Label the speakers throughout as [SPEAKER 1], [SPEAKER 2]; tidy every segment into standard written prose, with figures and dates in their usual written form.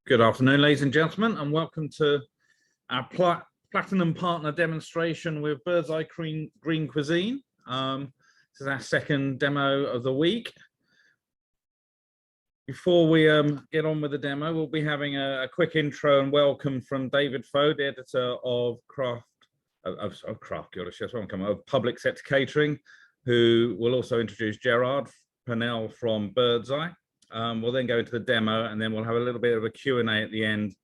[SPEAKER 1] Good afternoon, ladies and gentlemen, and welcome to our Platinum Partner demonstration with Birds Eye Green Cuisine. This is our second demo of the week. Before we get on with the demo, we'll be having a quick intro and welcome from David Foe, the editor of Public Sector Catering, who will also introduce Gerard Purnell from Birds Eye. We'll then go into the demo, and then we'll have a little bit of a Q&A at the end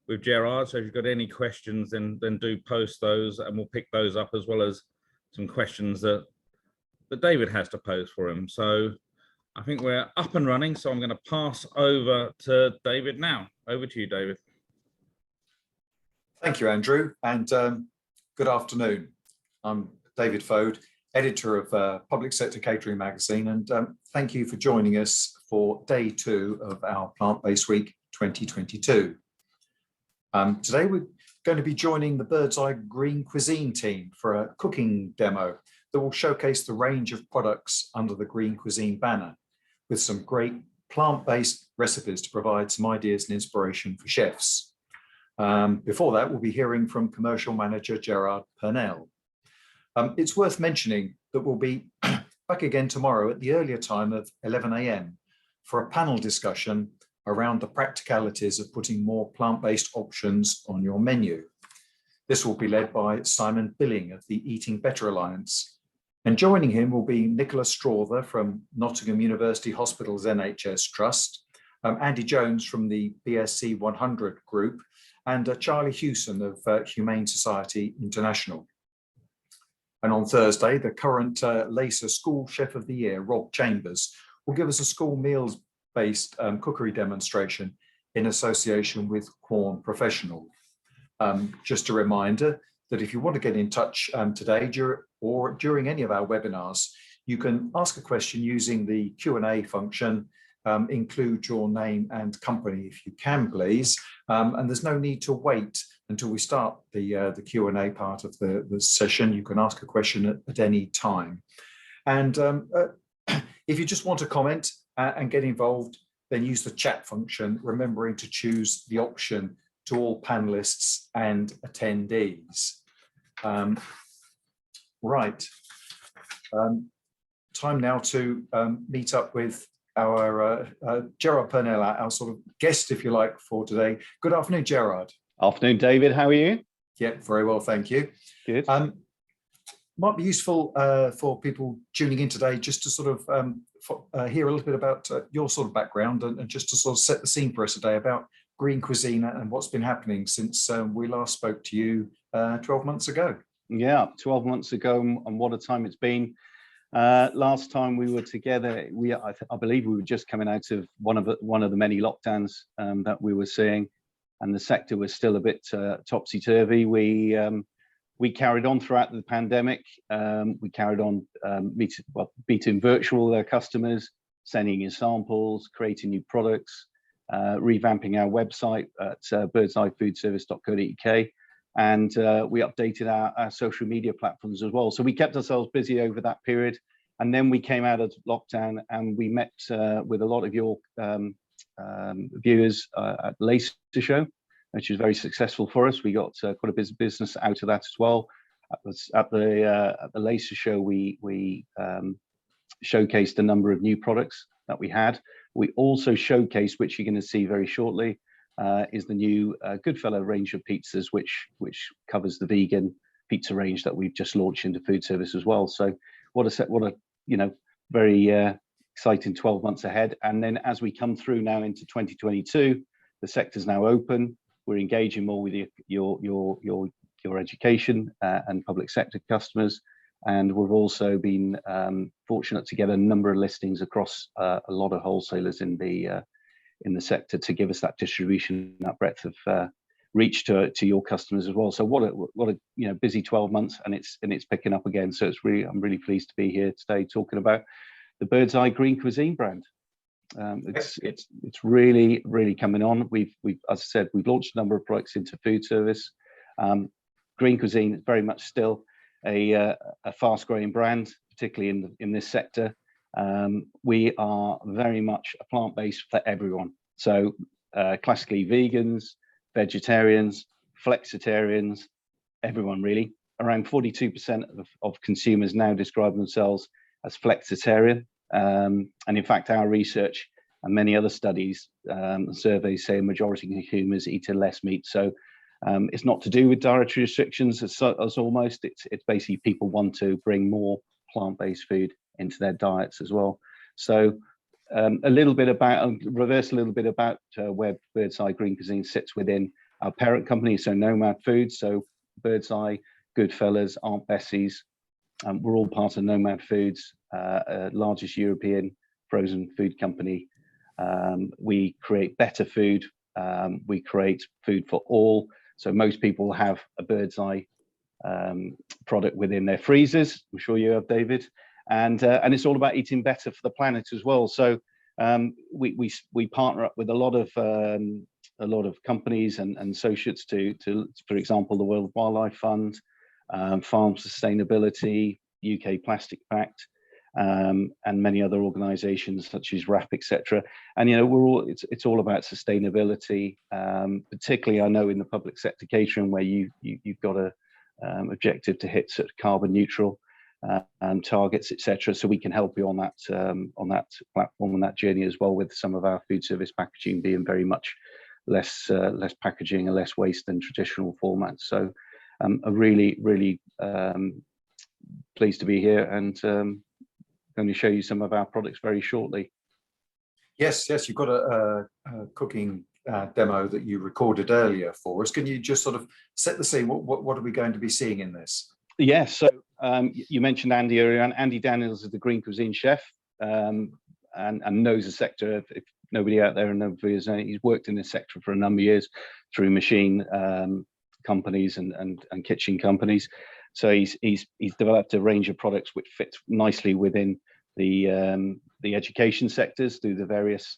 [SPEAKER 1] with Gerard. So if you've got any questions, then do post those, and we'll pick those up, as well as some questions that David has to pose for him. So I think we're up and running. So I'm going to pass over to David now. Over to you, David.
[SPEAKER 2] Thank you, Andrew, and good afternoon. I'm David Foe, editor of Public Sector Catering magazine, and thank you for joining us for day 2 of our Plant-Based Week 2022. Today we're going to be joining the Birds Eye Green Cuisine team for a cooking demo that will showcase the range of products under the Green Cuisine banner, with some great plant-based recipes to provide some ideas and inspiration for chefs. Before that, we'll be hearing from commercial manager Gerard Purnell. It's worth mentioning that we'll be back again tomorrow at the earlier time of 11 AM for a panel discussion around the practicalities of putting more plant-based options on your menu. This will be led by Simon Billing of the Eating Better Alliance. And joining him will be Nicola Strawther from Nottingham University Hospitals NHS Trust, Andy Jones from the BSc 100 group, and Charlie Hewson of Humane Society International. And on Thursday, the current LASA School Chef of the Year, Rob Chambers, will give us a school meals-based cookery demonstration in association with Quorn Professional. Just a reminder that if you want to get in touch today or during any of our webinars, you can ask a question using the Q&A function. Include your name and company if you can, please. And there's no need to wait until we start the Q&A part of the session. You can ask a question at any time. And if you just want to comment and get involved, then use the chat function, remembering to choose the option to all panelists and attendees. Right. Time now to meet up with our Gerard Purnell, our sort of guest, if you like, for today. Good afternoon, Gerard.
[SPEAKER 3] Afternoon, David. How are you?
[SPEAKER 2] Yeah, very well, thank you.
[SPEAKER 3] Good.
[SPEAKER 2] Might be useful for people tuning in today just to sort of hear a little bit about your sort of background and just to sort of set the scene for us today about Green Cuisine and what's been happening since we last spoke to you 12 months ago.
[SPEAKER 3] Yeah, 12 months ago, and what a time it's been. Last time we were together, I believe we were just coming out of one of the many lockdowns that we were seeing, and the sector was still a bit topsy-turvy. We carried on throughout the pandemic. We carried on meeting virtual customers, sending in samples, creating new products, revamping our website at birdseyefoodservice.co.uk, and we updated our social media platforms as well. So we kept ourselves busy over that period, and then we came out of lockdown and we met with a lot of your viewers at the LASA show, which was very successful for us. We got quite a business out of that as well. At the LASA show, we showcased a number of new products that we had. We also showcased, which you're going to see very shortly, is the new Goodfellow range of pizzas, which covers the vegan pizza range that we've just launched into food service as well. So what a very exciting 12 months ahead. And then as we come through now into 2022, the sector's now open. We're engaging more with your education and public sector customers, and we've also been fortunate to get a number of listings across a lot of wholesalers in the sector to give us that distribution, that breadth of reach to your customers as well. So what a busy 12 months, and it's picking up again. So I'm really pleased to be here today talking about the Birds Eye Green Cuisine brand. It's really coming on. We've as I said, we've launched a number of products into food service. Green Cuisine is very much still a fast-growing brand, particularly in this sector. We are very much a plant-based for everyone. So classically vegans, vegetarians, flexitarians, everyone really. Around 42% of consumers now describe themselves as flexitarian. And in fact, our research and many other studies, surveys say a majority of consumers eat less meat. So it's not to do with dietary restrictions as almost, it's basically people want to bring more plant-based food into their diets as well. So a little bit about, reverse a little bit about where Birds Eye Green Cuisine sits within our parent company, so Nomad Foods. So Birds Eye, Goodfellas, Aunt Bessie's, we're all part of Nomad Foods, largest European frozen food company. We create better food. We create food for all. So most people have a Birds Eye product within their freezers. I'm sure you have, David. And it's all about eating better for the planet as well. So we partner up with a lot of companies and associates to, for example, the World Wildlife Fund, Farm Sustainability, UK Plastic Pact, and many other organisations such as RAP, etc. And it's all about sustainability, particularly I know in the public sector catering, where you've got a objective to hit sort of carbon neutral targets, etc. So we can help you on that platform and that journey as well, with some of our food service packaging being very much less packaging and less waste than traditional formats. So I'm really pleased to be here and going to show you some of our products very shortly.
[SPEAKER 2] Yes, you've got a cooking demo that you recorded earlier for us. Can you just sort of set the scene? What are we going to be seeing in this?
[SPEAKER 3] Yes, so you mentioned Andy earlier, and Andy Daniels is the Green Cuisine chef and knows the sector. If nobody out there knows, he's worked in this sector for a number of years through machine companies and kitchen companies. So he's developed a range of products which fits nicely within the education sectors through the various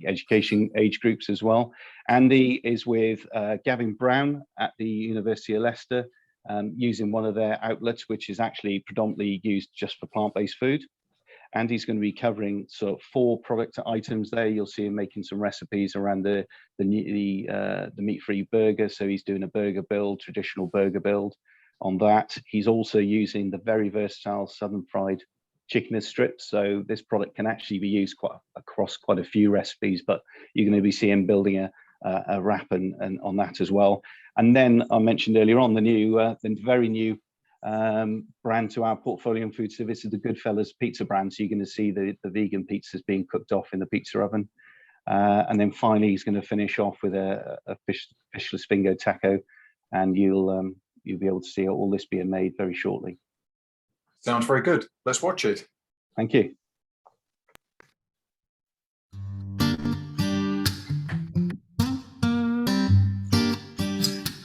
[SPEAKER 3] education age groups as well. Andy is with Gavin Brown at the University of Leicester, using one of their outlets, which is actually predominantly used just for plant-based food. Andy's going to be covering sort of 4 product items there. You'll see him making some recipes around the meat-free burger. So he's doing a burger build, traditional burger build on that. He's also using the very versatile southern fried chicken strips. So this product can actually be used across quite a few recipes, but you're going to be seeing building a wrap and on that as well. And then I mentioned earlier on the very new brand to our portfolio in food service is the Goodfellas pizza brand. So you're going to see the vegan pizzas being cooked off in the pizza oven. And then finally, he's going to finish off with a fishless finger taco, and you'll be able to see all this being made very shortly.
[SPEAKER 2] Sounds very good. Let's watch it.
[SPEAKER 3] Thank you.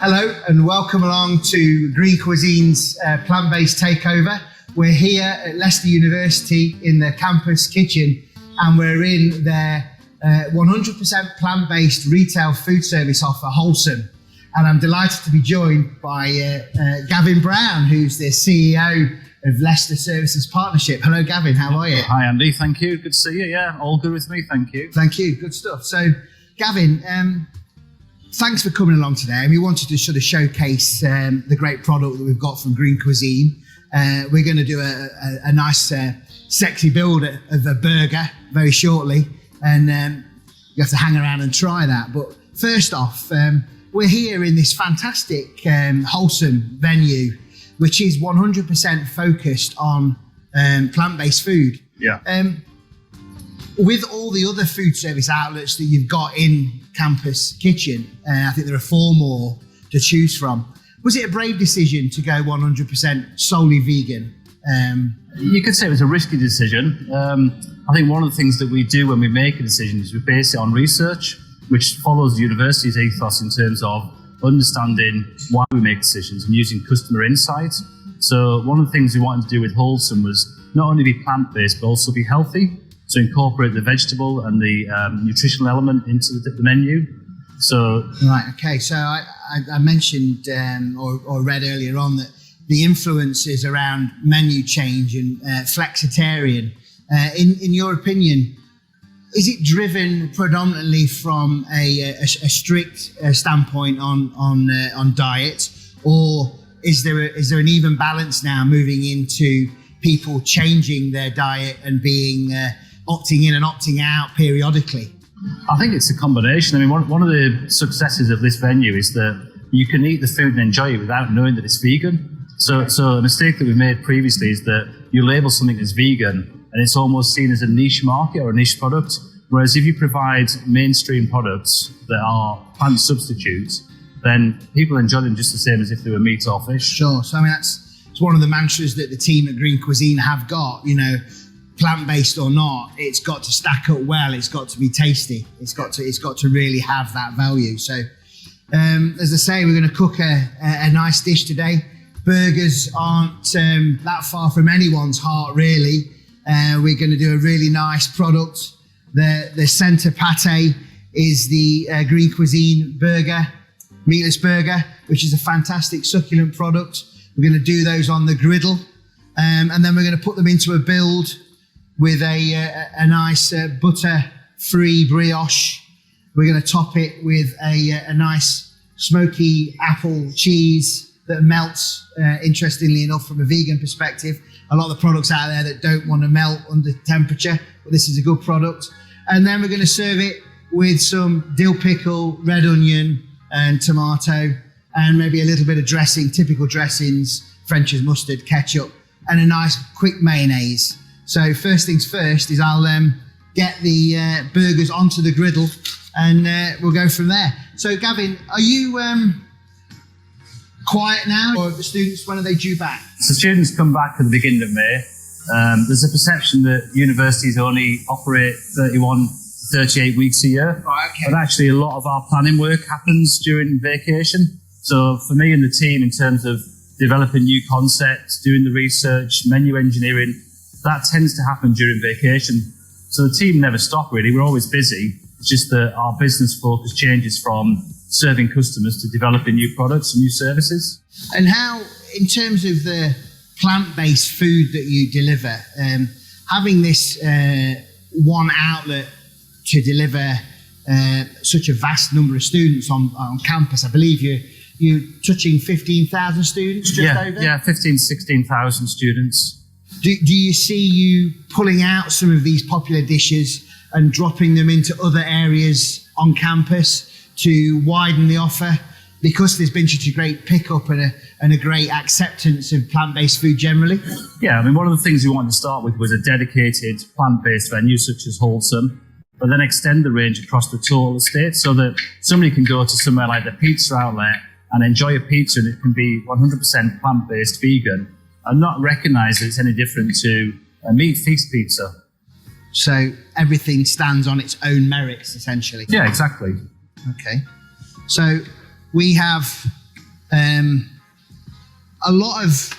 [SPEAKER 4] Hello and welcome along to Green Cuisine's plant-based takeover. We're here at Leicester University in the campus kitchen, and we're in their 100% plant-based retail food service offer, Wholesome. And I'm delighted to be joined by Gavin Brown, who's the CEO of Leicester Services Partnership. Hello, Gavin, how are you?
[SPEAKER 5] Hi, Andy, thank you. Good to see you. Yeah, all good with me, thank you.
[SPEAKER 4] Thank you, good stuff. So, Gavin, thanks for coming along today. And we wanted to sort of showcase the great product that we've got from Green Cuisine. We're going to do a nice, sexy build of a burger very shortly. And you have to hang around and try that. But first off, we're here in this fantastic Wholesome venue, which is 100% focused on plant-based food.
[SPEAKER 5] Yeah.
[SPEAKER 4] With all the other food service outlets that you've got in campus kitchen, I think there are 4 more to choose from. Was it a brave decision to go 100% solely vegan?
[SPEAKER 5] You could say it was a risky decision. I think one of the things that we do when we make a decision is we base it on research, which follows the university's ethos in terms of understanding why we make decisions and using customer insights. So one of the things we wanted to do with Wholesome was not only be plant-based, but also be healthy. So incorporate the vegetable and the nutritional element into the menu. So
[SPEAKER 4] right, okay. So I mentioned or read earlier on that the influences around menu change and flexitarian. In your opinion, is it driven predominantly from a strict standpoint on diet, or is there an even balance now moving into people changing their diet and being opting in and opting out periodically?
[SPEAKER 5] I think it's a combination. I mean, one of the successes of this venue is that you can eat the food and enjoy it without knowing that it's vegan. So a mistake that we made previously is that you label something as vegan and it's almost seen as a niche market or a niche product. Whereas if you provide mainstream products that are plant substitutes, then people enjoy them just the same as if they were meat or fish.
[SPEAKER 4] Sure. So I mean, it's one of the mantras that the team at Green Cuisine have got, you know, plant-based or not, it's got to stack up well, it's got to be tasty, it's got to really have that value. So as I say, we're going to cook a nice dish today. Burgers aren't that far from anyone's heart, really. We're going to do a really nice product. The centre pate is the Green Cuisine burger, meatless burger, which is a fantastic succulent product. We're going to do those on the griddle, and then we're going to put them into a build with a nice butter-free brioche. We're going to top it with a nice smoky apple cheese that melts, interestingly enough, from a vegan perspective. A lot of the products out there that don't want to melt under temperature, but this is a good product. And then we're going to serve it with some dill pickle, red onion and tomato, and maybe a little bit of dressing, typical dressings, French's mustard, ketchup, and a nice quick mayonnaise. So first things first is I'll get the burgers onto the griddle and we'll go from there. So Gavin, are you quiet now, or the students, when are they due back?
[SPEAKER 5] So students come back at the beginning of May. There's a perception that universities only operate 31, 38 weeks a year.
[SPEAKER 4] Oh, okay.
[SPEAKER 5] But actually a lot of our planning work happens during vacation. So for me and the team, in terms of developing new concepts, doing the research, menu engineering, that tends to happen during vacation. So the team never stop, really. We're always busy. It's just that our business focus changes from serving customers to developing new products and new services.
[SPEAKER 4] And how, in terms of the plant-based food that you deliver, having this one outlet to deliver such a vast number of students on campus, I believe you're touching 15,000 students, just over?
[SPEAKER 5] Yeah, 15,000 to 16,000 students.
[SPEAKER 4] Do you see you pulling out some of these popular dishes and dropping them into other areas on campus to widen the offer, because there's been such a great pickup and a great acceptance of plant-based food generally?
[SPEAKER 5] Yeah, I mean, one of the things we wanted to start with was a dedicated plant-based venue such as Wholesome, but then extend the range across the total estate so that somebody can go to somewhere like the pizza outlet and enjoy a pizza and it can be 100% plant-based vegan and not recognise that it's any different to a meat feast pizza.
[SPEAKER 4] So everything stands on its own merits, essentially?
[SPEAKER 5] Yeah, exactly.
[SPEAKER 4] Okay. So we have a lot of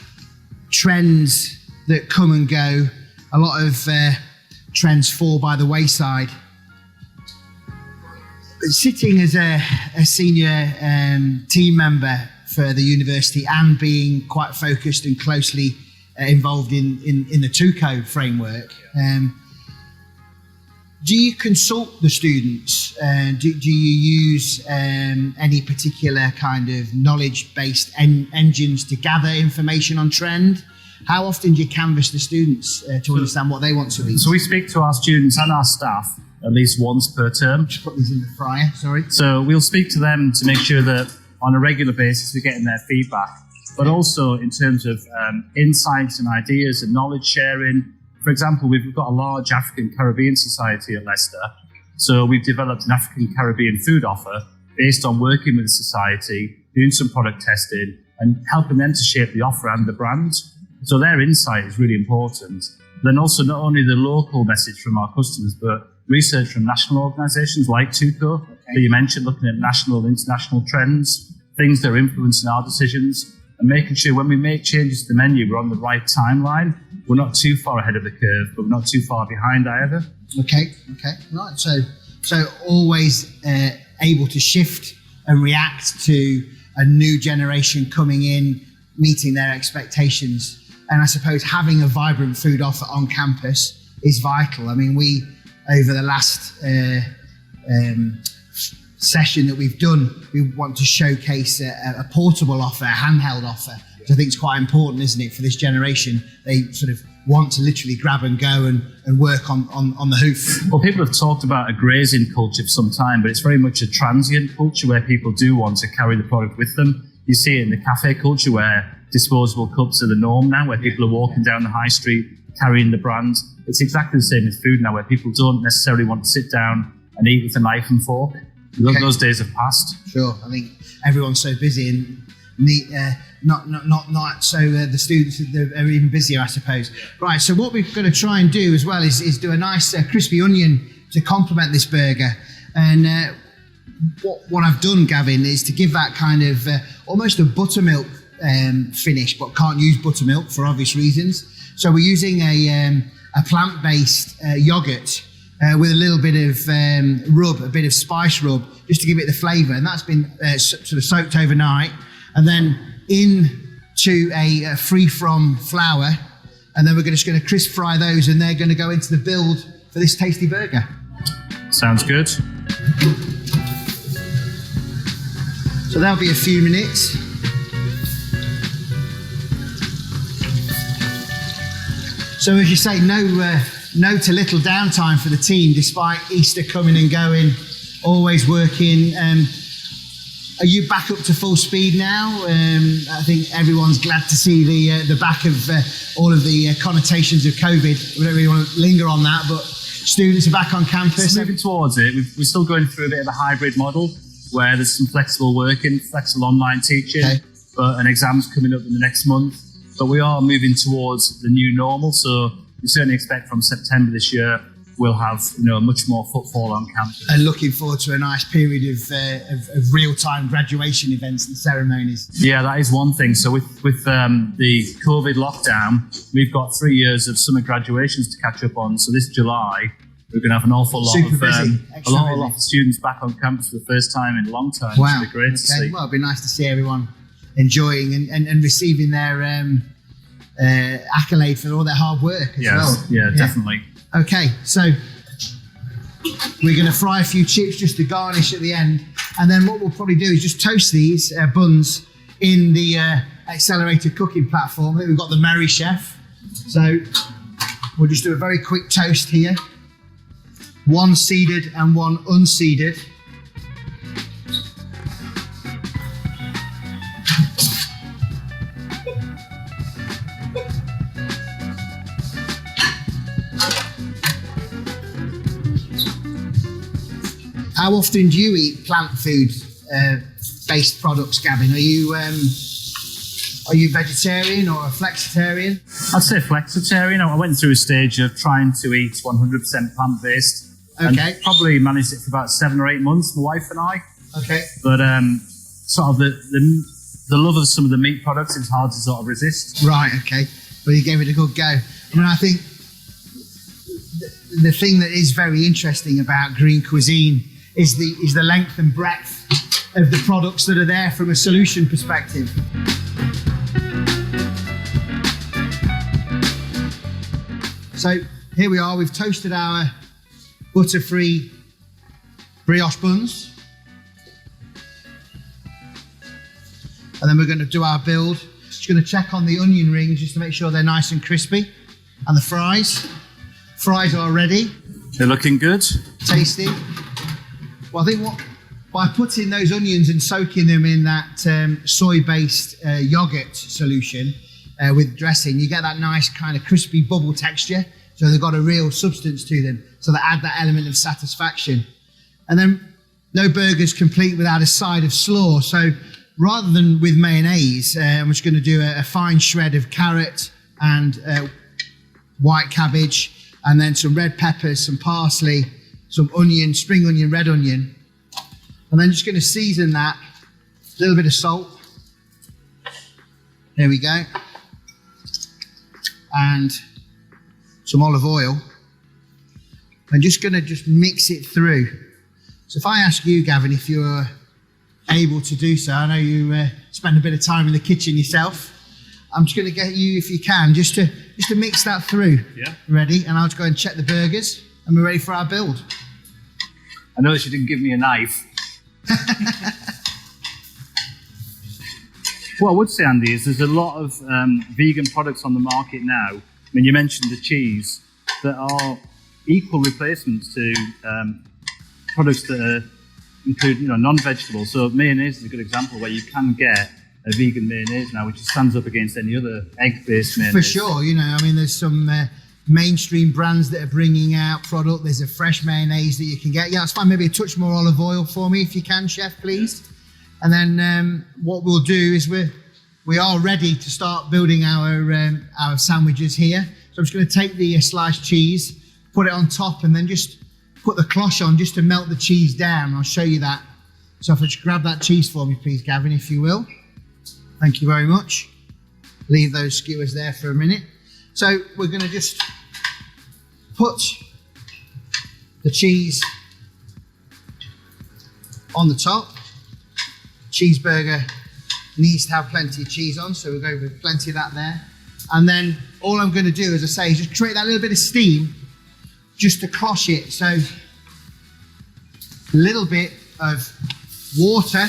[SPEAKER 4] trends that come and go, a lot of trends fall by the wayside. Sitting as a senior team member for the university and being quite focused and closely involved in the TUCO framework, do you consult the students? Do you use any particular kind of knowledge-based engines to gather information on trend? How often do you canvass the students to understand what they want to eat?
[SPEAKER 5] So we speak to our students and our staff at least once per term.
[SPEAKER 4] Just put these in the fryer, sorry.
[SPEAKER 5] So we'll speak to them to make sure that on a regular basis we're getting their feedback, but also in terms of insights and ideas and knowledge sharing. For example, we've got a large African Caribbean society at Leicester. So we've developed an African Caribbean food offer based on working with the society, doing some product testing and helping them to shape the offer and the brand. So their insight is really important. Then also not only the local message from our customers, but research from national organisations like TUCO that you mentioned, looking at national and international trends, things that are influencing our decisions, and making sure when we make changes to the menu, we're on the right timeline. We're not too far ahead of the curve, but we're not too far behind either.
[SPEAKER 4] Okay, right. So always able to shift and react to a new generation coming in, meeting their expectations. And I suppose having a vibrant food offer on campus is vital. I mean, we over the last session that we've done, we want to showcase a portable offer, a handheld offer, which I think is quite important, isn't it, for this generation? They sort of want to literally grab and go and work on the hoof.
[SPEAKER 5] Well, people have talked about a grazing culture for some time, but it's very much a transient culture where people do want to carry the product with them. You see it in the cafe culture where disposable cups are the norm now, where people are walking down the high street carrying the brand. It's exactly the same with food now, where people don't necessarily want to sit down and eat with a knife and fork.
[SPEAKER 4] Okay.
[SPEAKER 5] Those days have passed.
[SPEAKER 4] Sure, I think everyone's so busy and not so the students are even busier, I suppose. Right, so what we're going to try and do as well is do a nice crispy onion to complement this burger. And what I've done, Gavin, is to give that kind of almost a buttermilk finish, but can't use buttermilk for obvious reasons. So we're using a plant-based yogurt with a little bit of rub, a bit of spice rub, just to give it the flavour. And that's been sort of soaked overnight. And then into a free-from flour. And then we're just going to crisp fry those, and they're going to go into the build for this tasty burger.
[SPEAKER 5] Sounds good.
[SPEAKER 4] So that'll be a few minutes. So as you say, no to little downtime for the team, despite Easter coming and going, always working. Are you back up to full speed now? I think everyone's glad to see the back of all of the connotations of COVID. We don't really want to linger on that, but students are back on campus.
[SPEAKER 5] Moving towards it, we're still going through a bit of a hybrid model where there's some flexible working, flexible online teaching, but an exam's coming up in the next month. But we are moving towards the new normal, so we certainly expect from September this year we'll have much more footfall on campus.
[SPEAKER 4] And looking forward to a nice period of real-time graduation events and ceremonies.
[SPEAKER 5] Yeah, that is one thing. So with the COVID lockdown, we've got 3 years of summer graduations to catch up on. So this July, we're going to have an awful lot of students back on campus for the first time in a long time.
[SPEAKER 4] Wow.
[SPEAKER 5] It'll be great to see.
[SPEAKER 4] Well, it'll be nice to see everyone enjoying and receiving their accolade for all their hard work as well.
[SPEAKER 5] Yeah, definitely.
[SPEAKER 4] Okay, so we're going to fry a few chips just to garnish at the end. And then what we'll probably do is just toast these buns in the accelerated cooking platform. I think we've got the Merry Chef. So we'll just do a very quick toast here. One seeded and one unseeded. How often do you eat plant food based products, Gavin? Are you vegetarian or a flexitarian?
[SPEAKER 5] I'd say flexitarian. I went through a stage of trying to eat 100% plant-based.
[SPEAKER 4] Okay.
[SPEAKER 5] And probably managed it for about 7 or 8 months, my wife and I.
[SPEAKER 4] Okay.
[SPEAKER 5] But sort of the love of some of the meat products is hard to sort of resist.
[SPEAKER 4] Right, okay. Well, you gave it a good go. I mean, I think the thing that is very interesting about green cuisine is the length and breadth of the products that are there from a solution perspective. So here we are, we've toasted our butter-free brioche buns. And then we're going to do our build. Just going to check on the onion rings just to make sure they're nice and crispy. And the fries. Fries are ready.
[SPEAKER 5] They're looking good.
[SPEAKER 4] Tasty. Well, I think by putting those onions and soaking them in that soy-based yogurt solution with dressing, you get that nice kind of crispy bubble texture. So they've got a real substance to them. So they add that element of satisfaction. And then no burger's complete without a side of slaw. So rather than with mayonnaise, I'm just going to do a fine shred of carrot and white cabbage, and then some red peppers, some parsley, some onion, spring onion, red onion. And then just going to season that, a little bit of salt. There we go. And some olive oil. I'm just going to mix it through. So if I ask you, Gavin, if you're able to do so, I know you spend a bit of time in the kitchen yourself. I'm just going to get you, if you can, just to mix that through.
[SPEAKER 5] Yeah.
[SPEAKER 4] Ready? And I'll just go and check the burgers. and we're ready for our build.
[SPEAKER 5] I noticed you didn't give me a knife. What I would say, Andy, is there's a lot of vegan products on the market now. I mean, you mentioned the cheese, that are equal replacements to products that are include, non-vegetable. So mayonnaise is a good example where you can get a vegan mayonnaise now, which stands up against any other egg-based mayonnaise.
[SPEAKER 4] For sure, there's some mainstream brands that are bringing out product. There's a fresh mayonnaise that you can get. Yeah, that's fine. Maybe a touch more olive oil for me if you can, chef, please. And then what we'll do is we are ready to start building our sandwiches here. So I'm just going to take the sliced cheese, put it on top, and then just put the cloche on just to melt the cheese down. I'll show you that. So if I just grab that cheese for me, please, Gavin, if you will. Thank you very much. Leave those skewers there for a minute. So we're going to just put the cheese on the top. Cheeseburger needs to have plenty of cheese on, so we'll go with plenty of that there. And then all I'm going to do, as I say, is just create that little bit of steam just to cloche it. So a little bit of water,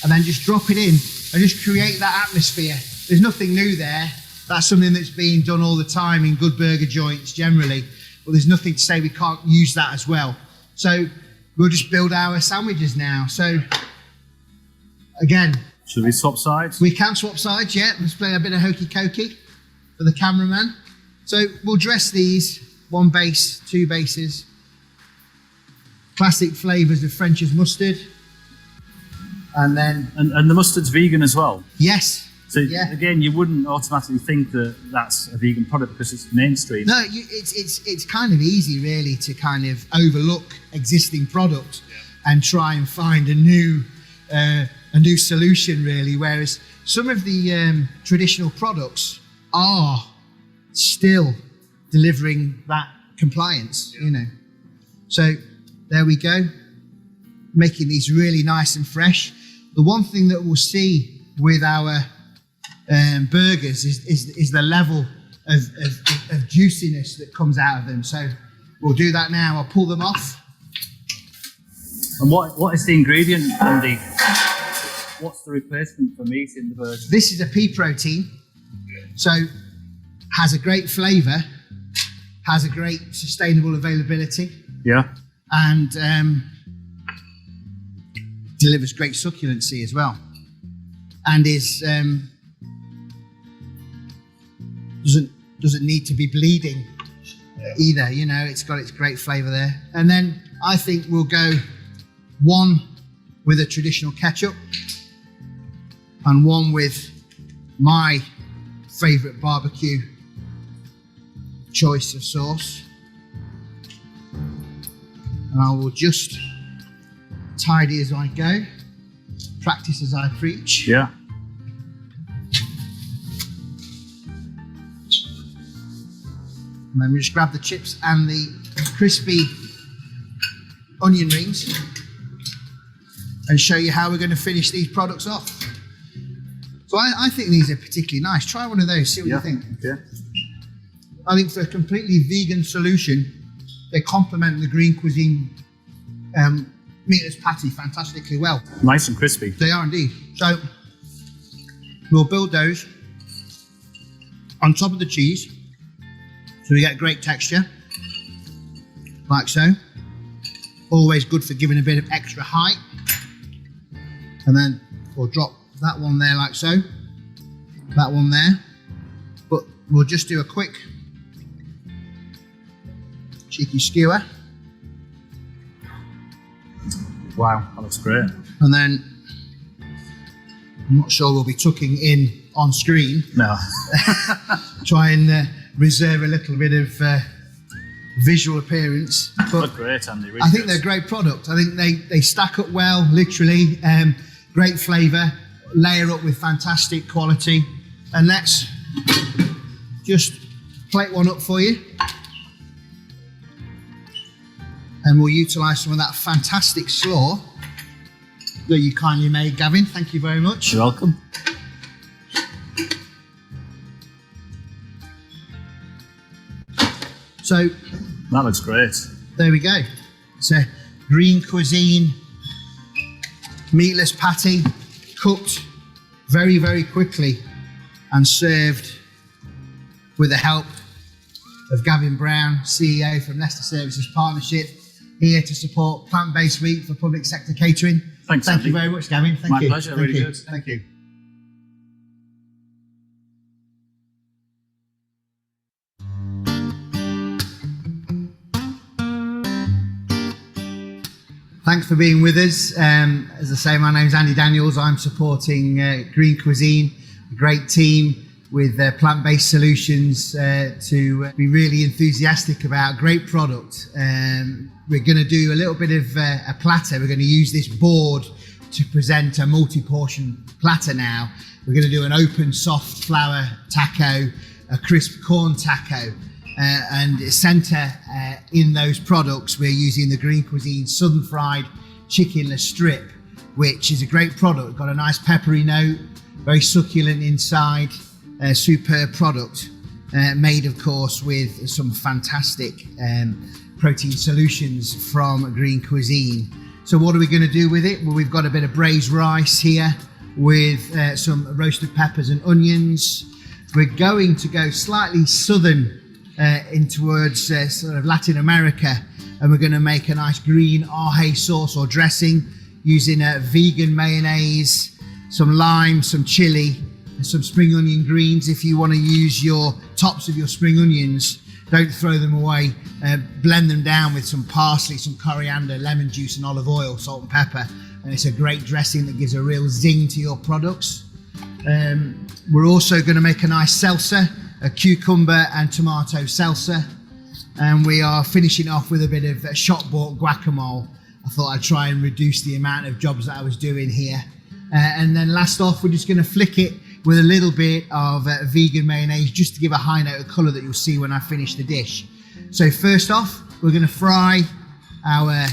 [SPEAKER 4] and then just drop it in and just create that atmosphere. There's nothing new there. That's something that's being done all the time in good burger joints generally, but there's nothing to say we can't use that as well. So we'll just build our sandwiches now. So again,
[SPEAKER 5] should we swap sides?
[SPEAKER 4] We can swap sides, yeah. Let's play a bit of hokey cokey for the cameraman. So we'll dress these, 1 base, 2 bases. Classic flavours of French's mustard. And then...
[SPEAKER 5] And the mustard's vegan as well?
[SPEAKER 4] Yes.
[SPEAKER 5] So again, you wouldn't automatically think that that's a vegan product because it's mainstream.
[SPEAKER 4] No, it's kind of easy really to kind of overlook existing products and try and find a new solution really. Whereas some of the traditional products are still delivering that compliance, So there we go, making these really nice and fresh. The one thing that we'll see with our burgers is the level of juiciness that comes out of them. So we'll do that now. I'll pull them off.
[SPEAKER 5] And what is the ingredient, Andy? What's the replacement for meat in the burger?
[SPEAKER 4] This is a pea protein, so has a great flavour, has a great sustainable availability.
[SPEAKER 5] Yeah.
[SPEAKER 4] And delivers great succulency as well. And is doesn't need to be bleeding either. It's got its great flavour there. And then I think we'll go one with a traditional ketchup and one with my favourite barbecue choice of sauce. And I will just tidy as I go, practice as I preach.
[SPEAKER 5] Yeah.
[SPEAKER 4] And then we just grab the chips and the crispy onion rings and show you how we're going to finish these products off. So I think these are particularly nice. Try one of those, see what you think.
[SPEAKER 5] Yeah.
[SPEAKER 4] I think for a completely vegan solution, they complement the Green Cuisine meatless patty fantastically well.
[SPEAKER 5] Nice and crispy.
[SPEAKER 4] They are indeed. So we'll build those on top of the cheese so we get great texture, like so. Always good for giving a bit of extra height. And then we'll drop that one there like so, that one there. But we'll just do a quick cheeky skewer.
[SPEAKER 5] Wow, that looks great.
[SPEAKER 4] And then, I'm not sure we'll be tucking in on screen.
[SPEAKER 5] No.
[SPEAKER 4] Try and reserve a little bit of visual appearance. But
[SPEAKER 5] Look great, Andy. Really
[SPEAKER 4] I think
[SPEAKER 5] good.
[SPEAKER 4] they're a great product. I think they stack up well, literally. Great flavour, layer up with fantastic quality. And let's just plate one up for you. And we'll utilise some of that fantastic slaw that you kindly made, Gavin. Thank you very much.
[SPEAKER 5] You're welcome.
[SPEAKER 4] So
[SPEAKER 5] That looks great.
[SPEAKER 4] there we go. It's a green cuisine meatless patty, cooked very, very quickly and served with the help of Gavin Brown, CEO from Leicester Services Partnership, here to support Plant-Based Week for Public Sector Catering.
[SPEAKER 5] Thanks,
[SPEAKER 4] Thank
[SPEAKER 5] Andy.
[SPEAKER 4] you very much, Gavin. Thank
[SPEAKER 5] My
[SPEAKER 4] you.
[SPEAKER 5] pleasure,
[SPEAKER 4] Thank
[SPEAKER 5] really
[SPEAKER 4] you.
[SPEAKER 5] good.
[SPEAKER 4] Thank you. Thanks for being with us. As I say, my name's Andy Daniels. I'm supporting Green Cuisine, a great team with plant-based solutions to be really enthusiastic about great product. We're going to do a little bit of a platter. We're going to use this board to present a multi-portion platter now. We're going to do an open soft flour taco, a crisp corn taco, and centre in those products we're using the Green Cuisine Southern Fried Chickenless Strip, which is a great product. Got a nice peppery note, very succulent inside, superb product, made of course with some fantastic protein solutions from Green Cuisine. So what are we going to do with it? Well, we've got a bit of braised rice here with some roasted peppers and onions. We're going to go slightly southern in towards sort of Latin America, and we're going to make a nice green aje sauce or dressing using a vegan mayonnaise, some lime, some chili, and some spring onion greens. If you want to use your tops of your spring onions, don't throw them away. Blend them down with some parsley, some coriander, lemon juice and olive oil, salt and pepper, and it's a great dressing that gives a real zing to your products. We're also going to make a nice salsa, a cucumber and tomato salsa, and we are finishing off with a bit of shop-bought guacamole. I thought I'd try and reduce the amount of jobs that I was doing here. And then last off, we're just going to flick it with a little bit of vegan mayonnaise just to give a high note of colour that you'll see when I finish the dish. So first off, we're going to fry our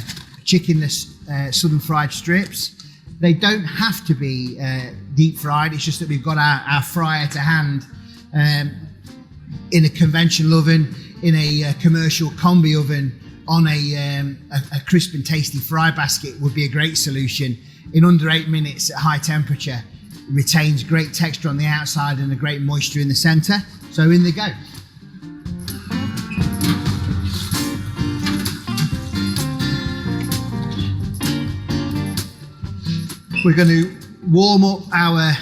[SPEAKER 4] chickenless southern fried strips. They don't have to be deep fried, it's just that we've got our fryer to hand. In a conventional oven, in a commercial combi oven, on a crisp and tasty fry basket would be a great solution. In under 8 minutes at high temperature, it retains great texture on the outside and a great moisture in the centre. So in they go. We're going to warm up our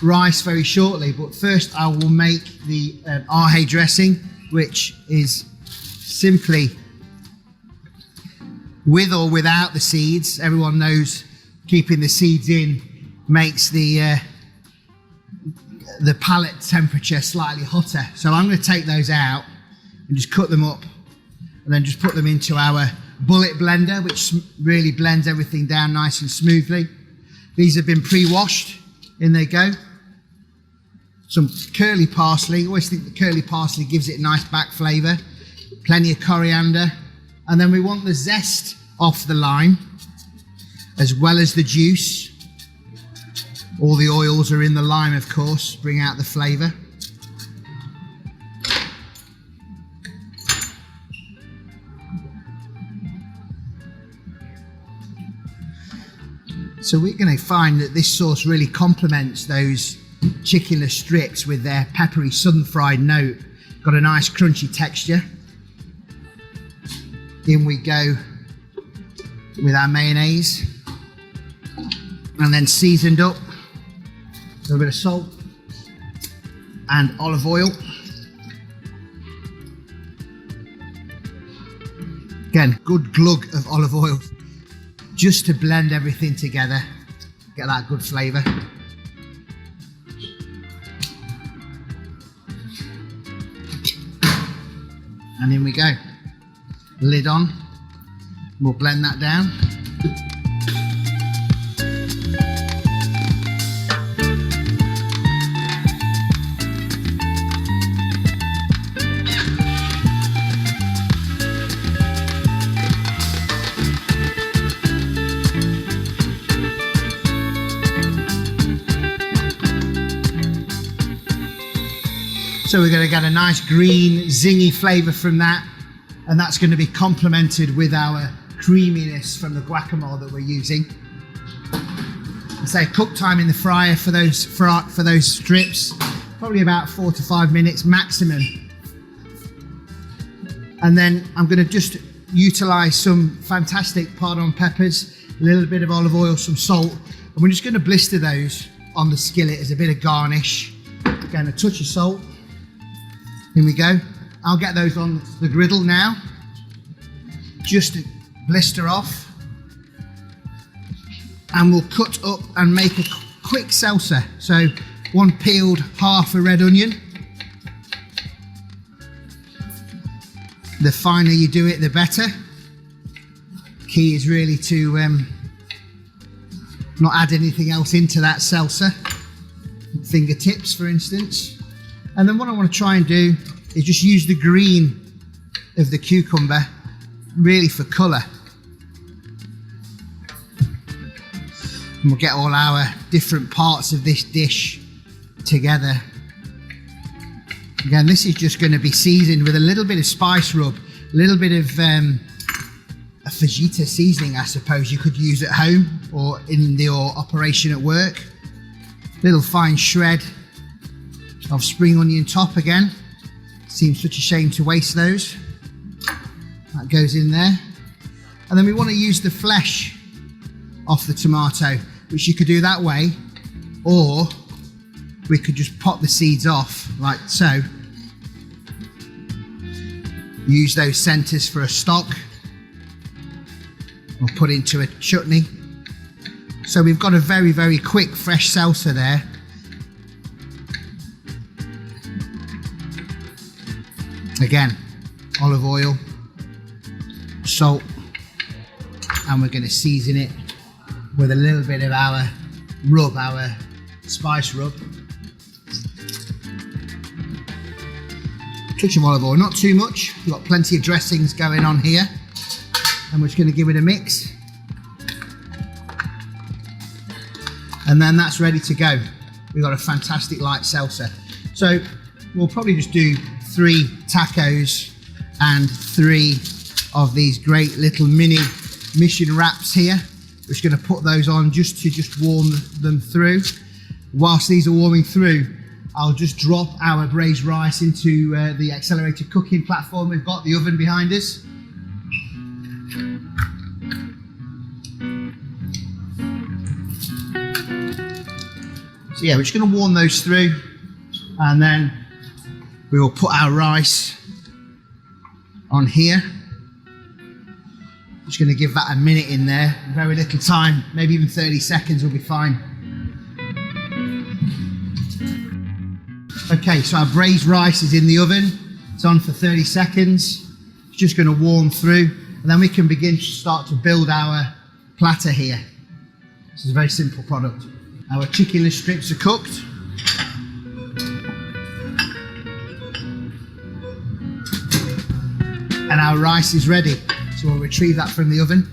[SPEAKER 4] rice very shortly, but first I will make the aje dressing, which is simply with or without the seeds. Everyone knows keeping the seeds in makes the palate temperature slightly hotter. So I'm going to take those out and just cut them up and then just put them into our bullet blender, which really blends everything down nice and smoothly. These have been pre-washed. In they go. Some curly parsley. I always think the curly parsley gives it a nice back flavour. Plenty of coriander. And then we want the zest off the lime, as well as the juice. All the oils are in the lime, of course, bring out the flavour. So we're going to find that this sauce really complements those chickenless strips with their peppery southern fried note. Got a nice crunchy texture. In we go with our mayonnaise, and then seasoned up with a bit of salt and olive oil. Again, good glug of olive oil just to blend everything together, get that good flavour. And in we go. Lid on. We'll blend that down. So we're going to get a nice green zingy flavour from that. and that's going to be complemented with our creaminess from the guacamole that we're using. Say cook time in the fryer for those strips, probably about 4 to 5 minutes maximum. And then I'm going to just utilize some fantastic pardon peppers, a little bit of olive oil, some salt, and we're just going to blister those on the skillet as a bit of garnish. Again, a touch of salt. Here we go. I'll get those on the griddle now, just to blister off. And we'll cut up and make a quick salsa. So 1 peeled, half a red onion. The finer you do it, the better. Key is really to not add anything else into that salsa. Fingertips, for instance. And then what I want to try and do is just use the green of the cucumber really for colour. And we'll get all our different parts of this dish together. Again, this is just going to be seasoned with a little bit of spice rub, a little bit of a fajita seasoning, I suppose you could use at home or in your operation at work. Little fine shred of spring onion top again. Seems such a shame to waste those. That goes in there. And then we want to use the flesh off the tomato, which you could do that way, or we could just pop the seeds off like so. Use those centers for a stock or put into a chutney. So we've got a very, very quick fresh salsa there. Again, olive oil, salt, and we're going to season it with a little bit of our rub, our spice rub. Touch of olive oil, not too much. We've got plenty of dressings going on here, and we're just going to give it a mix. And then that's ready to go. We've got a fantastic light salsa. So we'll probably just do 3 tacos and 3 of these great little mini mission wraps here. We're just going to put those on just to warm them through. Whilst these are warming through, I'll just drop our braised rice into the accelerated cooking platform. We've got the oven behind us. So yeah, we're just going to warm those through, and then we will put our rice on here. Just going to give that a minute in there, very little time, maybe even 30 seconds will be fine. Okay, so our braised rice is in the oven. It's on for 30 seconds. It's just going to warm through, and then we can begin to start to build our platter here. This is a very simple product. Our chicken strips are cooked. And our rice is ready. So we'll retrieve that from the oven.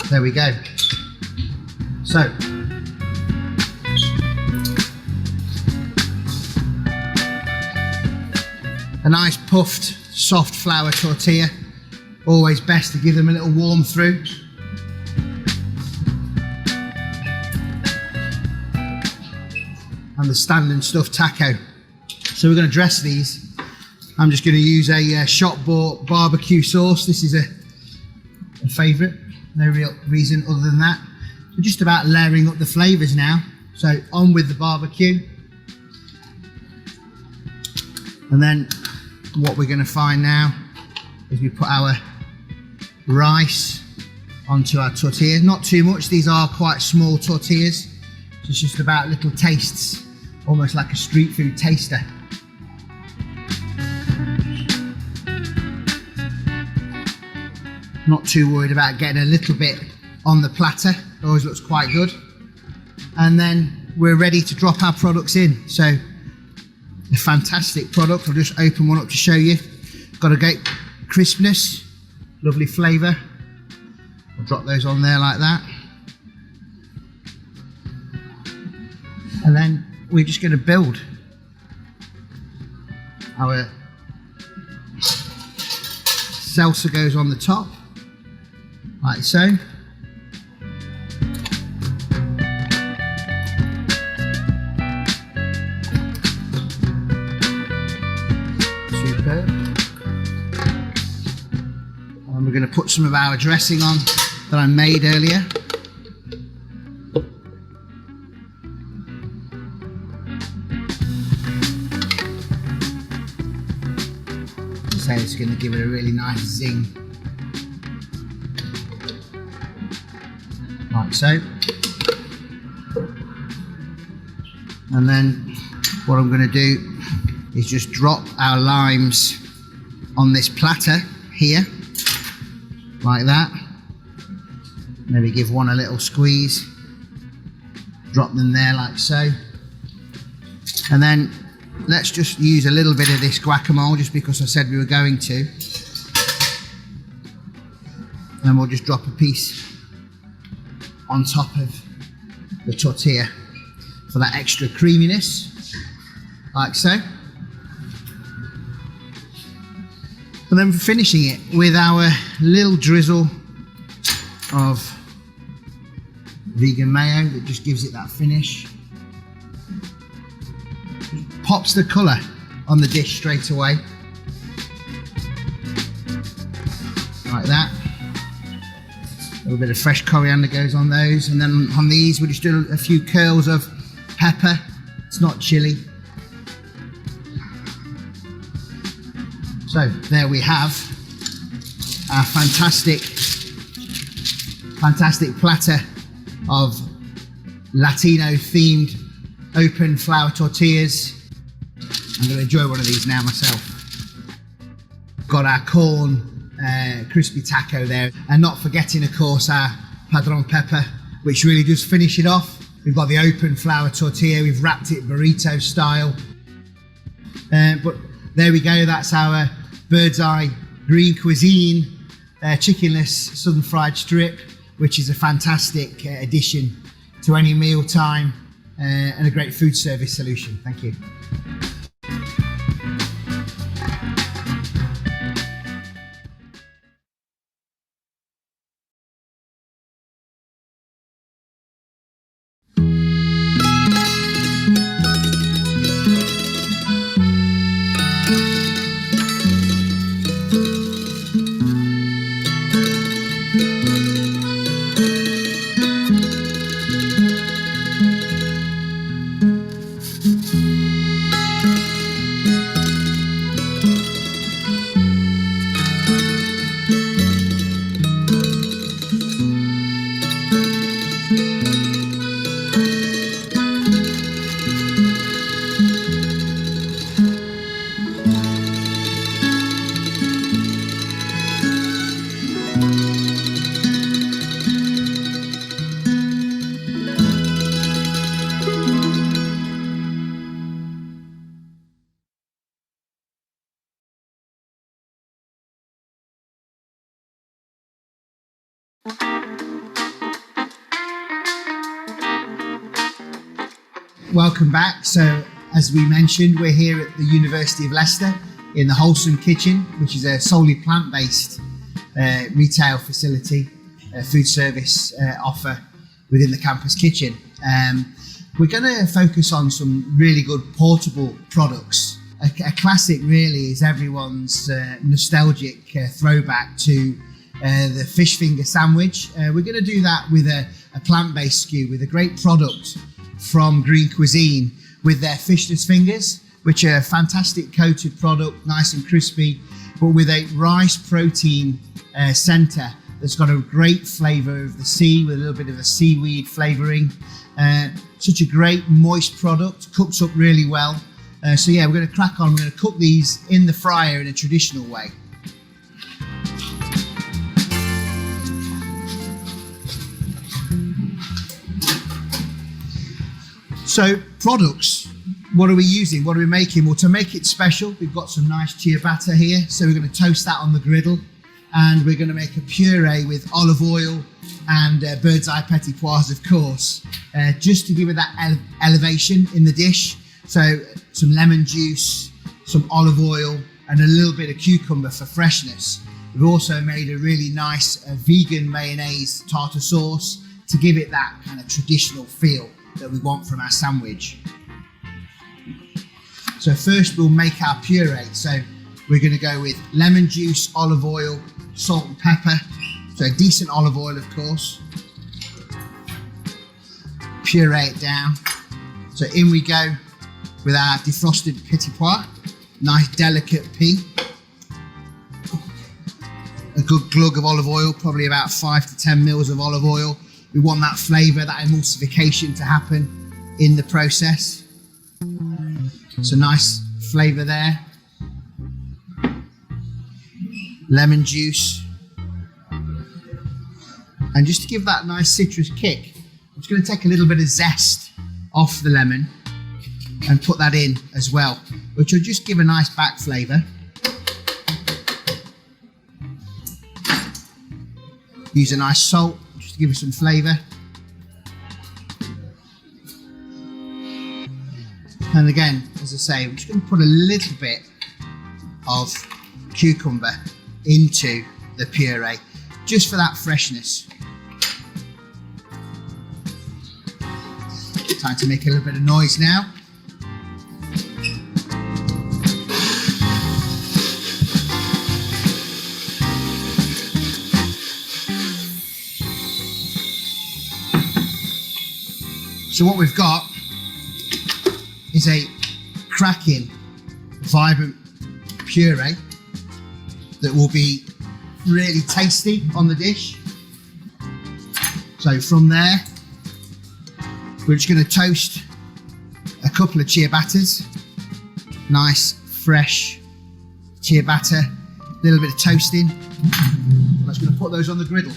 [SPEAKER 4] There we go. So, a nice puffed, soft flour tortilla. Always best to give them a little warm through. And the standard stuffed taco. So we're going to dress these. I'm just going to use a shop-bought barbecue sauce. This is a favourite. No real reason other than that. We're just about layering up the flavours now. So on with the barbecue. And then what we're going to find now is we put our rice onto our tortillas. Not too much. These are quite small tortillas. So it's just about little tastes. Almost like a street food taster. Not too worried about getting a little bit on the platter. It always looks quite good. And then we're ready to drop our products in. So a fantastic product. I'll just open one up to show you. Got a great crispness, lovely flavour. I'll drop those on there like that. And then we're just going to build our salsa goes on the top, like so. Superb. And we're going to put some of our dressing on that I made earlier. So it's going to give it a really nice zing, like so. And then what I'm going to do is just drop our limes on this platter here, like that. Maybe give one a little squeeze, drop them there like so. And then let's just use a little bit of this guacamole, just because I said we were going to. And we'll just drop a piece on top of the tortilla for that extra creaminess, like so. And then finishing it with our little drizzle of vegan mayo that just gives it that finish. Pops the colour on the dish straight away, like that. A little bit of fresh coriander goes on those, and then on these we'll just do a few curls of pepper. It's not chili. So there we have our fantastic platter of Latino themed open flour tortillas. I'm going to enjoy one of these now myself. Got our corn crispy taco there, and not forgetting of course our padron pepper, which really does finish it off. We've got the open flour tortilla, we've wrapped it burrito style. But there we go, that's our Birds Eye Green Cuisine chickenless southern fried strip, which is a fantastic addition to any mealtime and a great food service solution. Thank you. Welcome back. So as we mentioned, we're here at the University of Leicester in the Wholesome Kitchen, which is a solely plant-based retail facility, food service offer within the campus kitchen. We're going to focus on some really good portable products. A classic really is everyone's nostalgic throwback to the fish finger sandwich. We're going to do that with a plant-based SKU with a great product from Green Cuisine with their fishless fingers, which are a fantastic coated product, nice and crispy, but with a rice protein center that's got a great flavor of the sea with a little bit of a seaweed flavoring. Such a great moist product, cooks up really well. So yeah, we're going to crack on. We're going to cook these in the fryer in a traditional way. So products, what are we using? What are we making? Well, to make it special, we've got some nice ciabatta here. So we're going to toast that on the griddle and we're going to make a puree with olive oil and bird's eye petit pois, of course, just to give it that elevation in the dish. So some lemon juice, some olive oil, and a little bit of cucumber for freshness. We've also made a really nice vegan mayonnaise tartar sauce to give it that kind of traditional feel that we want from our sandwich. So first we'll make our puree. So we're going to go with lemon juice, olive oil, salt and pepper. So decent olive oil, of course. Puree it down. So in we go with our defrosted petit pois. Nice delicate pea. A good glug of olive oil, probably about 5 to 10 mils of olive oil. We want that flavour, that emulsification to happen in the process. So nice flavour there. Lemon juice. And just to give that nice citrus kick, I'm just going to take a little bit of zest off the lemon and put that in as well, which will just give a nice back flavour. Use a nice salt just to give it some flavour. And again, as I say, I'm just going to put a little bit of cucumber into the puree, just for that freshness. Time to make a little bit of noise now. So what we've got is a cracking, vibrant puree that will be really tasty on the dish. So from there, we're just going to toast a couple of ciabattas. Nice, fresh ciabatta, a little bit of toasting. I'm just going to put those on the griddle.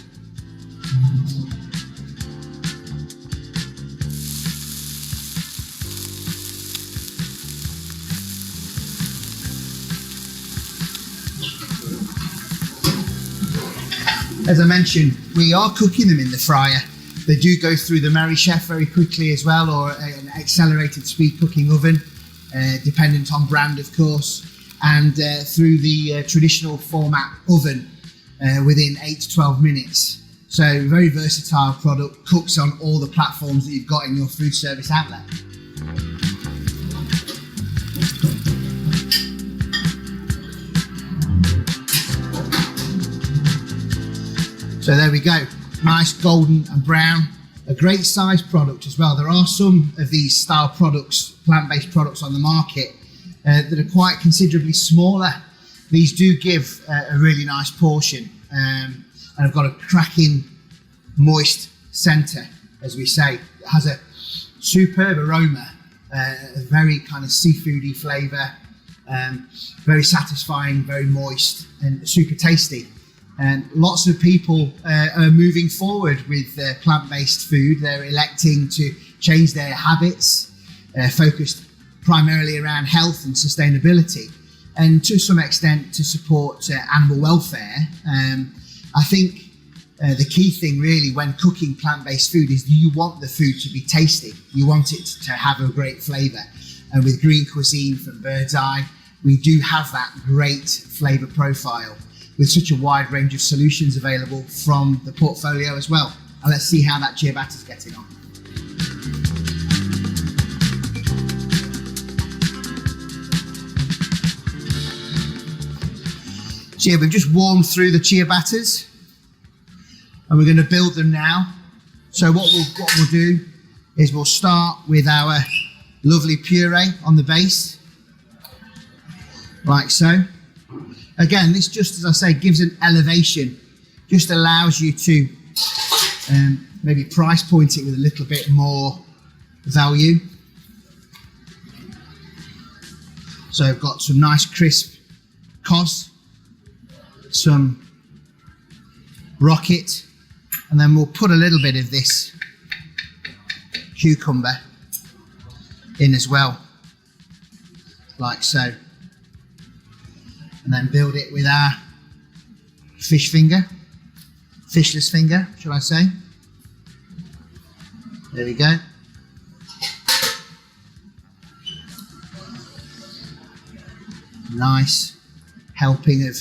[SPEAKER 4] As I mentioned, we are cooking them in the fryer. They do go through the Merry Chef very quickly as well, or an accelerated speed cooking oven, dependent on brand, of course, and through the traditional format oven within 8 to 12 minutes. So very versatile product, cooks on all the platforms that you've got in your food service outlet. So there we go, nice golden and brown, a great size product as well. There are some of these style products, plant-based products on the market that are quite considerably smaller. These do give a really nice portion, and I've got a cracking moist centre, as we say. It has a superb aroma, a very kind of seafoody flavour, very satisfying, very moist and super tasty. And lots of people are moving forward with plant-based food. They're electing to change their habits, focused primarily around health and sustainability, and to some extent to support animal welfare. I think the key thing really when cooking plant-based food is you want the food to be tasty. You want it to have a great flavour. And with Green Cuisine from Birds Eye, we do have that great flavour profile, with such a wide range of solutions available from the portfolio as well. And let's see how that ciabatta's getting on. So yeah, we've just warmed through the ciabattas and we're going to build them now. So what we'll do is we'll start with our lovely puree on the base, like so. Again, this just, as I say, gives an elevation, just allows you to maybe price point it with a little bit more value. So I've got some nice crisp cos, some rocket, and then we'll put a little bit of this cucumber in as well, like so. And then build it with our fishless finger, shall I say. There we go. Nice helping of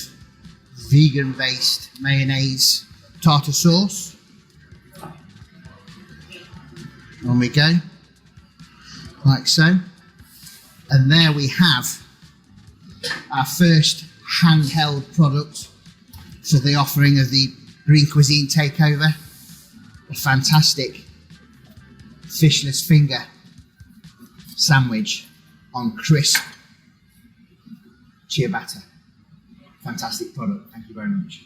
[SPEAKER 4] vegan-based mayonnaise tartar sauce. On we go, like so. And there we have our first handheld product for the offering of the Green Cuisine Takeover. A fantastic fishless finger sandwich on crisp ciabatta. Fantastic product. Thank you very much.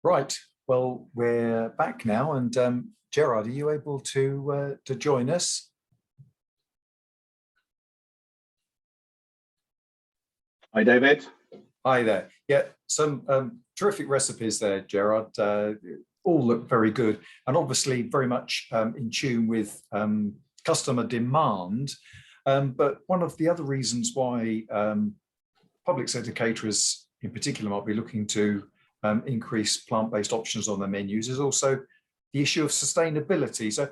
[SPEAKER 2] Right. Well, we're back now, and Gerard, are you able to join us?
[SPEAKER 3] Hi, David.
[SPEAKER 2] Hi there. Yeah, some terrific recipes there, Gerard. All look very good, and obviously very much in tune with customer demand. But one of the other reasons why public sector caterers in particular might be looking to increase plant-based options on their menus is also the issue of sustainability. So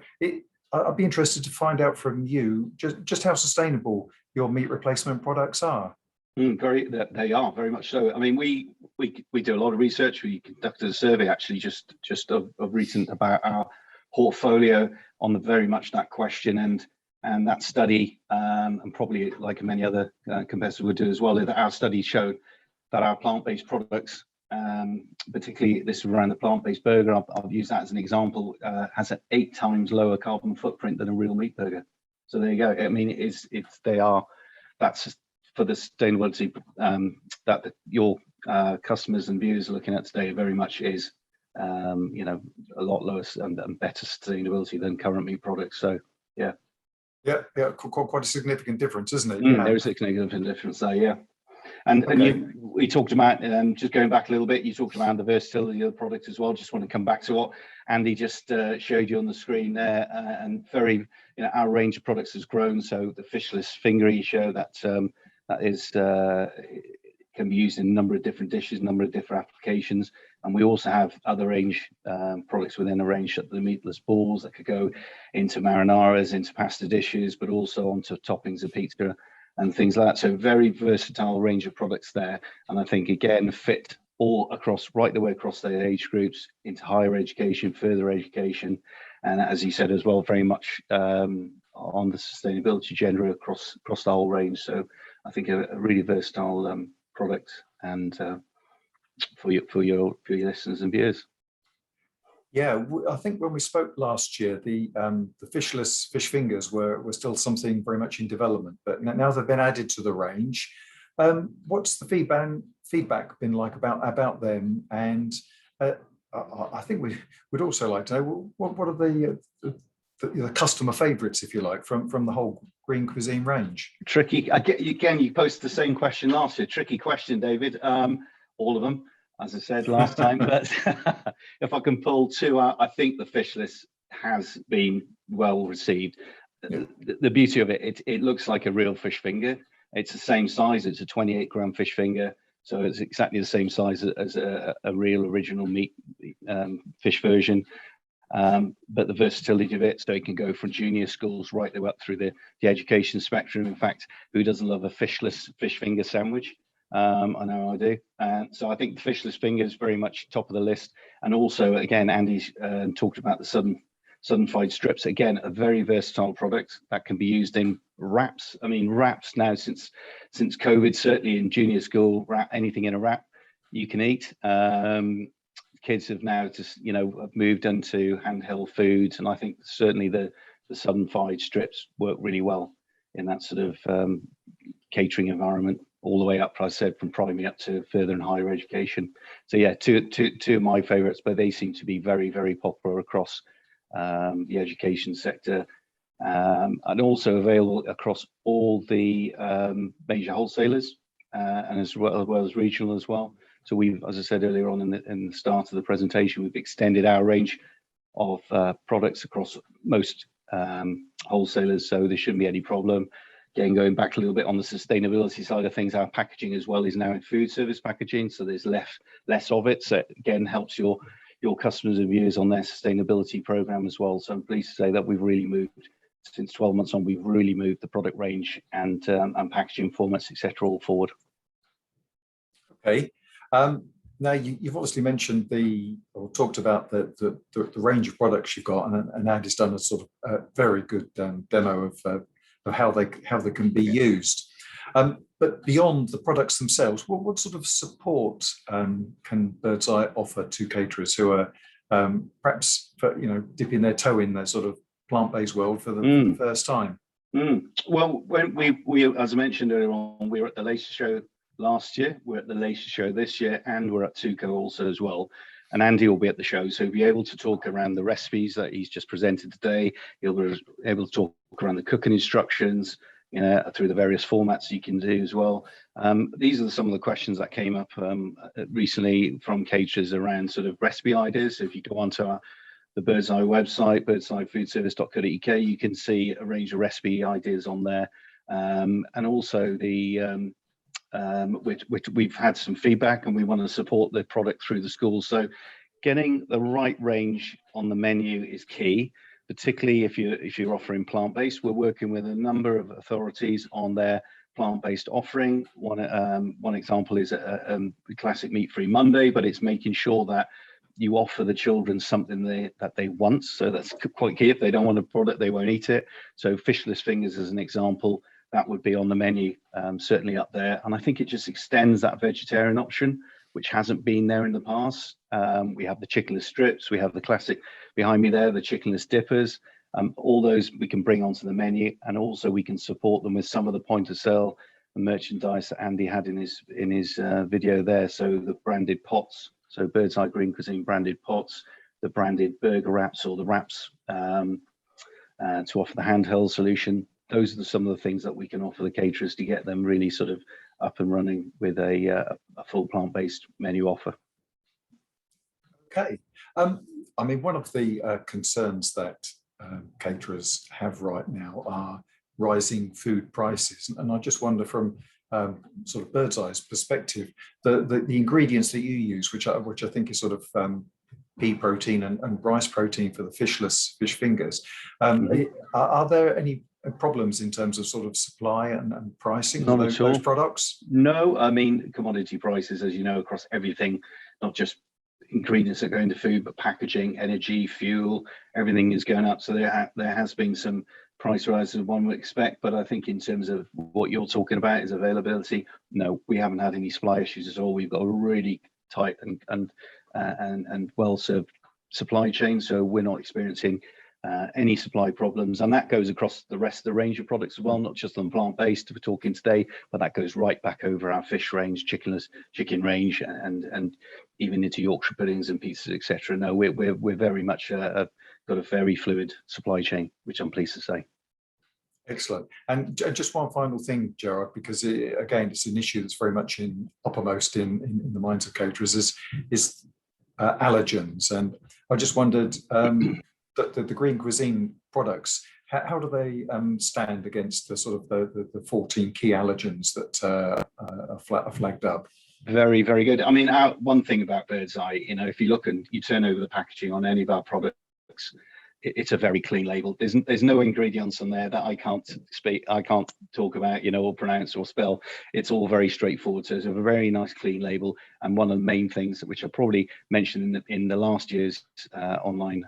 [SPEAKER 2] I'd be interested to find out from you just how sustainable your meat replacement products are.
[SPEAKER 3] They are very much so. I mean, we do a lot of research. We conducted a survey actually just of recent about our portfolio on the very much that question, and that study, and probably like many other competitors would do as well, that our study showed that our plant-based products, particularly this around the plant-based burger, I'll use that as an example, has an 8 times lower carbon footprint than a real meat burger. So there you go. I mean, that's for the sustainability that your customers and viewers are looking at today. Very much is a lot lower and better sustainability than current meat products. So yeah,
[SPEAKER 2] quite a significant difference, isn't it?
[SPEAKER 3] There is a significant difference there. Yeah. And we talked about, just going back a little bit, you talked about the versatility of the product as well. Just want to come back to what Andy just showed you on the screen there, and our range of products has grown. So the fishless finger you show, that is can be used in a number of different dishes, a number of different applications. And we also have other range products within the range, the meatless balls that could go into marinaras, into pasta dishes, but also onto toppings of pizza and things like that. So very versatile range of products there. And I think, again, fit all across, right the way across the age groups, into higher education, further education. And as you said as well, very much on the sustainability agenda across the whole range. So I think a really versatile product, and for your listeners and viewers.
[SPEAKER 2] Yeah, I think when we spoke last year, the fishless fish fingers were still something very much in development, but now they've been added to the range. What's the feedback been like about them? And I think we'd also like to know what are the customer favourites, if you like, from the whole Green Cuisine range.
[SPEAKER 3] Tricky. Again, you posed the same question last year. Tricky question, David. All of them, as I said last time, but if I can pull 2 out, I think the fishless has been well received. Yeah. The beauty of it looks like a real fish finger. It's the same size. It's a 28-gram fish finger, so it's exactly the same size as a real original meat fish version. But the versatility of it, so it can go from junior schools right the way up through the education spectrum. In fact, who doesn't love a fishless fish finger sandwich? I know I do. So I think the fishless finger is very much top of the list. And also, again, Andy's talked about the southern fried strips. Again, a very versatile product that can be used in wraps. I mean, wraps now, since COVID, certainly in junior school, anything in a wrap you can eat. Kids have now just moved into handheld foods, and I think certainly the southern fried strips work really well in that sort of catering environment, all the way up, as I said, from primary up to further and higher education. So yeah, two of my favorites, but they seem to be very, very popular across the education sector, and also available across all the major wholesalers, and as well as regional as well. So we've, as I said earlier on in the start of the presentation, we've extended our range of products across most wholesalers, so there shouldn't be any problem. Again, going back a little bit on the sustainability side of things, our packaging as well is now in food service packaging, so there's less of it. So again, helps your customers and viewers on their sustainability program as well. So I'm pleased to say that we've really moved, since 12 months on, we've really moved the product range and packaging formats, etc., all forward.
[SPEAKER 2] Okay. Now you've obviously mentioned or talked about the range of products you've got, and Andy's done a sort of very good demo of how they can be used. But beyond the products themselves, what sort of support can Birds Eye offer to caterers who are perhaps dipping their toe in their sort of plant-based world for the first time?
[SPEAKER 3] Well, when we as I mentioned earlier on, we were at the Laser Show last year, we're at the Laser Show this year, and we're at Cookery also as well. And Andy will be at the show, so he'll be able to talk around the recipes that he's just presented today. He'll be able to talk around the cooking instructions, through the various formats you can do as well. These are some of the questions that came up recently from caterers around sort of recipe ideas. So if you go onto the Birds Eye website, birdseyefoodservice.co.uk, you can see a range of recipe ideas on there, and also which we've had some feedback, and we want to support the product through the schools. So getting the right range on the menu is key, particularly if you're offering plant-based. We're working with a number of authorities on their plant-based offering. One example is a classic meat-free Monday, but it's making sure that you offer the children something that they want. So that's quite key. If they don't want a product, they won't eat it. So fishless fingers as an example, that would be on the menu, certainly up there. And I think it just extends that vegetarian option, which hasn't been there in the past. We have the chickenless strips, we have the classic behind me there, the chickenless dippers. All those we can bring onto the menu, and also we can support them with some of the point of sale and merchandise that Andy had in his video there. So the branded pots, so Birds Eye Green Cuisine branded pots, the branded burger wraps or the wraps to offer the handheld solution. Those are some of the things that we can offer the caterers to get them really sort of up and running with a full plant-based menu offer.
[SPEAKER 2] Okay. I mean, one of the concerns that caterers have right now are rising food prices, and I just wonder from sort of Birds Eye's perspective, the ingredients that you use, which I think is sort of pea protein and rice protein for the fishless fish fingers. Are there any problems in terms of sort of supply and pricing of those products?
[SPEAKER 3] No, I mean, commodity prices, as you know, across everything, not just ingredients that go into food, but packaging, energy, fuel, everything is going up. So there has been some price rises one would expect, but I think in terms of what you're talking about is availability, no, we haven't had any supply issues at all. We've got a really tight and well-served supply chain, so we're not experiencing any supply problems, and that goes across the rest of the range of products as well, not just on plant-based we're talking today, but that goes right back over our fish range, chicken range, and even into Yorkshire puddings and pizzas, etc. No, we're very much got a very fluid supply chain, which I'm pleased to say.
[SPEAKER 2] Excellent. And just one final thing, Gerard, because again, it's an issue that's very much uppermost in the minds of caterers is allergens, and I just wondered. The Green Cuisine products, how do they stand against the sort of the 14 key allergens that are flagged up?
[SPEAKER 3] Very, very good. I mean, one thing about Birds Eye, if you look and you turn over the packaging on any of our products, it's a very clean label. There's no ingredients on there that I can't talk about, or pronounce or spell. It's all very straightforward. So it's a very nice clean label. And one of the main things which I probably mentioned in the last year's online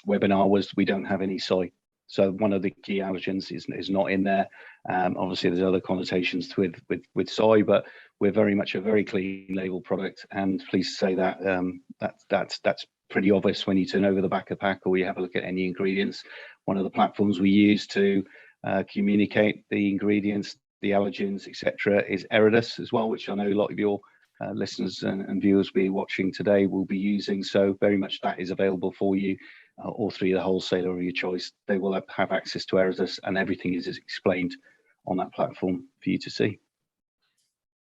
[SPEAKER 3] webinar was we don't have any soy. So one of the key allergens is not in there. Obviously, there's other connotations with soy, but we're very much a very clean label product. And please say that that's pretty obvious when you turn over the back of the pack or you have a look at any ingredients. One of the platforms we use to communicate the ingredients, the allergens, etc., is Eridus as well, which I know a lot of your listeners and viewers will be watching today will be using. So very much that is available for you, or through the wholesaler of your choice. They will have access to Eridus, and everything is explained on that platform for you to see.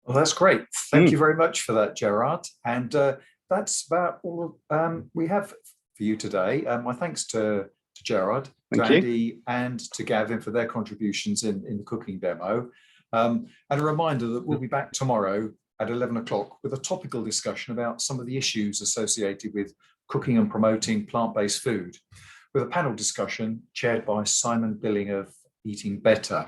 [SPEAKER 2] Well, that's great. Thank you very much for that, Gerard. And that's about all we have for you today. My thanks to Gerard
[SPEAKER 3] Thank
[SPEAKER 2] to
[SPEAKER 3] you.
[SPEAKER 2] Andy and to Gavin for their contributions in the cooking demo. And a reminder that we'll be back tomorrow at 11 o'clock with a topical discussion about some of the issues associated with cooking and promoting plant-based food, with a panel discussion chaired by Simon Billing of Eating Better.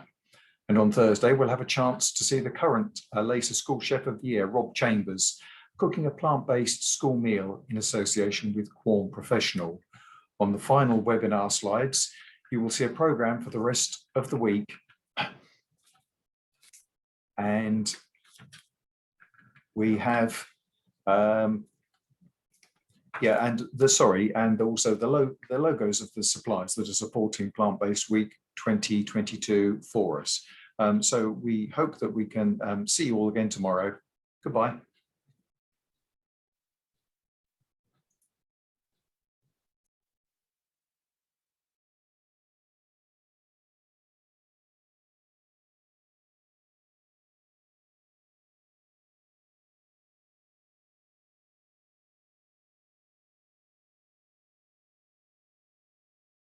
[SPEAKER 2] And on Thursday, we'll have a chance to see the current LASA School Chef of the Year, Rob Chambers, cooking a plant-based school meal in association with Quorn Professional. On the final webinar slides, you will see a program for the rest of the week. And we have, and also the logos of the suppliers that are supporting Plant-Based Week 2022 for us. So we hope that we can see you all again tomorrow. Goodbye.